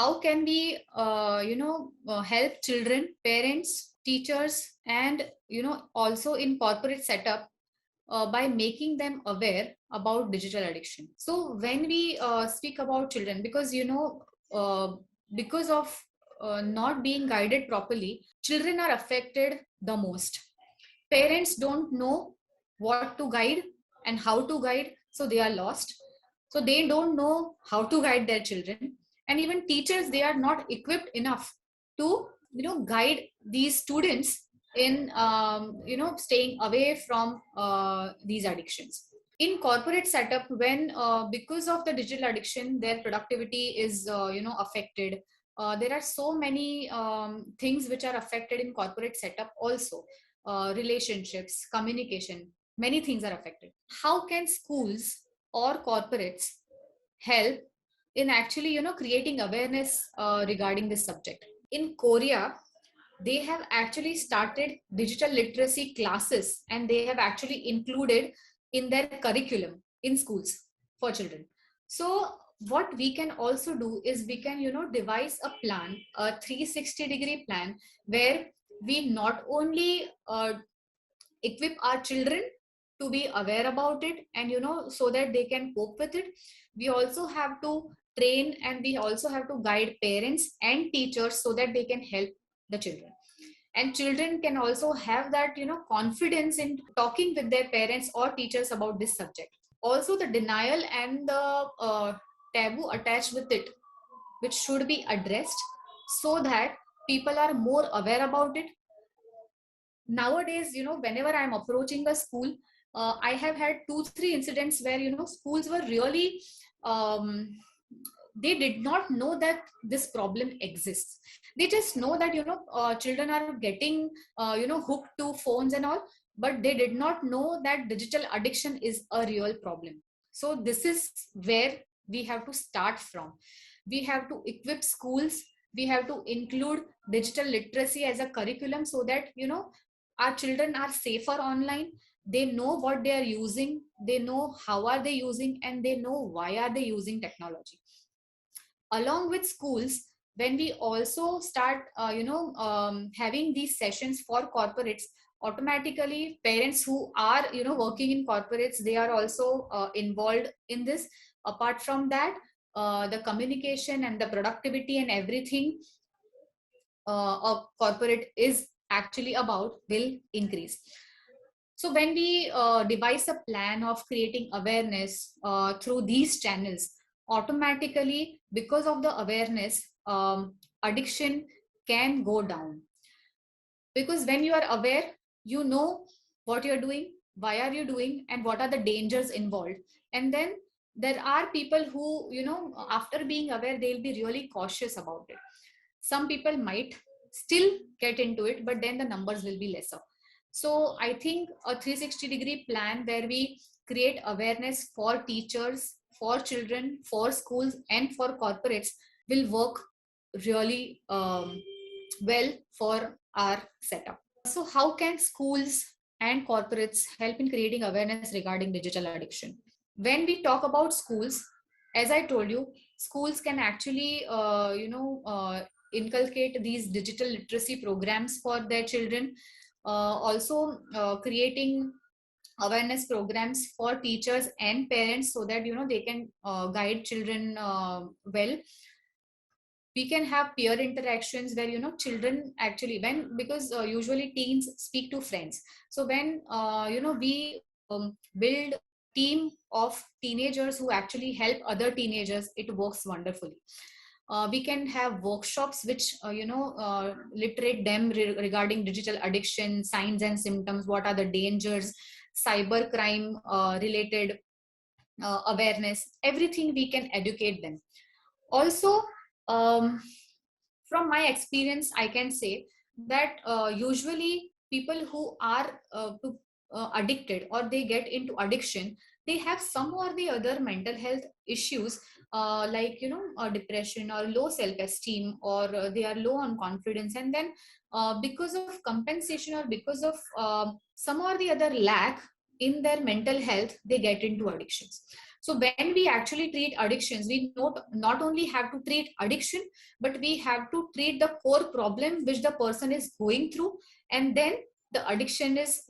how can we, help children, parents, teachers, and, also in corporate setup by making them aware about digital addiction. So when we speak about children, because, because of not being guided properly, children are affected the most. Parents don't know what to guide and how to guide, so they are lost. So they don't know how to guide their children, and even teachers, they are not equipped enough to, guide these students in, staying away from these addictions. In corporate setup, when because of the digital addiction, their productivity is, affected. There are so many things which are affected in corporate setup also. Relationships, communication, many things are affected. How can schools or corporates help in actually, creating awareness regarding this subject? In Korea, they have actually started digital literacy classes, and they have actually included in their curriculum in schools for children. So what we can also do is we can, devise a plan, a 360-degree plan, where we not only equip our children to be aware about it, and, so that they can cope with it, we also have to train, and we also have to guide parents and teachers so that they can help the children. And children can also have that, confidence in talking with their parents or teachers about this subject. Also, the denial and the taboo attached with it, which should be addressed, so that people are more aware about it. Nowadays, whenever I'm approaching a school, I have had 2-3 incidents where, schools were really, um, they did not know that this problem exists. They just know that, children are getting, hooked to phones and all, but they did not know that digital addiction is a real problem. So this is where we have to start from. We have to equip schools, we have to include digital literacy as a curriculum, so that, our children are safer online. They know what they are using, they know how are they using, and they know why are they using technology. Along with schools, when we also start, having these sessions for corporates, automatically parents who are, working in corporates, they are also involved in this. Apart from that, the communication and the productivity and everything a corporate is actually about will increase. So when we devise a plan of creating awareness through these channels, automatically, because of the awareness, addiction can go down. Because when you are aware, you know what you're doing, why are you doing, and what are the dangers involved. And then there are people who, after being aware, they'll be really cautious about it. Some people might still get into it, but then the numbers will be lesser. So I think a 360-degree plan where we create awareness for teachers, for children, for schools, and for corporates will work really well for our setup. So how can schools and corporates help in creating awareness regarding digital addiction? When we talk about schools, as I told you, schools can actually, inculcate these digital literacy programs for their children. Also, creating awareness programs for teachers and parents, so that, they can guide children well. We can have peer interactions where, children actually, when, because usually teens speak to friends. So when, we build a team of teenagers who actually help other teenagers, it works wonderfully. We can have workshops which, literate them regarding digital addiction, signs and symptoms, what are the dangers, cyber crime related awareness, everything we can educate them. Also, um, from my experience, I can say that usually people who are addicted, or they get into addiction, they have some or the other mental health issues, like, depression or low self-esteem, or they are low on confidence. And then because of compensation, or because of some or the other lack in their mental health, they get into addictions. So when we actually treat addictions, we not only have to treat addiction, but we have to treat the core problem which the person is going through, and then the addiction is,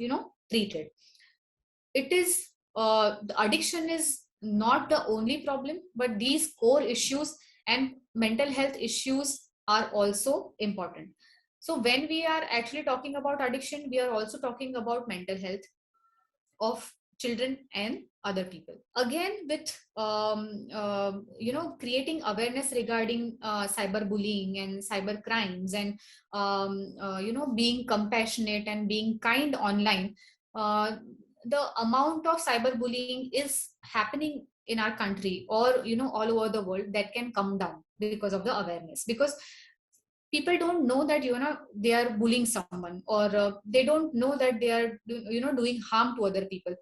treated. It is the addiction is not the only problem, but these core issues and mental health issues are also important. So when we are actually talking about addiction, we are also talking about mental health of children and other people. Again, with creating awareness regarding cyberbullying and cyber crimes, and being compassionate and being kind online. The amount of cyberbullying is happening in our country, or all over the world, that can come down because of the awareness. Because people don't know that they are bullying someone, or they don't know that they are doing harm to other people,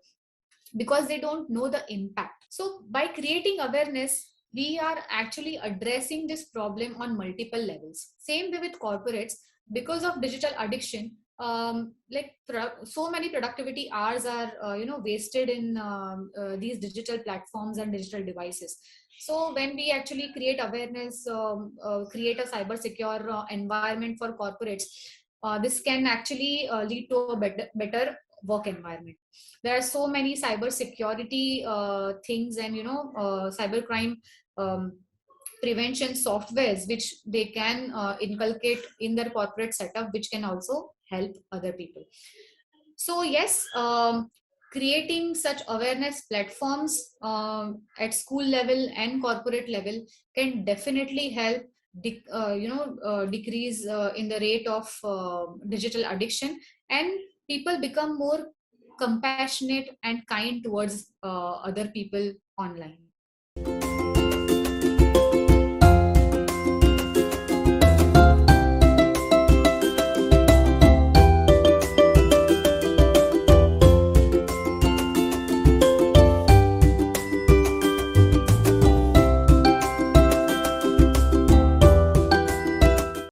because they don't know the impact. So by creating awareness, we are actually addressing this problem on multiple levels. Same way with corporates, because of digital addiction, so many productivity hours are wasted in these digital platforms and digital devices. So when we actually create awareness, create a cyber secure environment for corporates, this can actually lead to a better work environment. There are so many cyber security things, and cyber crime um, prevention softwares which they can inculcate in their corporate setup, which can also help other people. So yes, creating such awareness platforms at school level and corporate level can definitely help decrease in the rate of digital addiction, and people become more compassionate and kind towards other people online.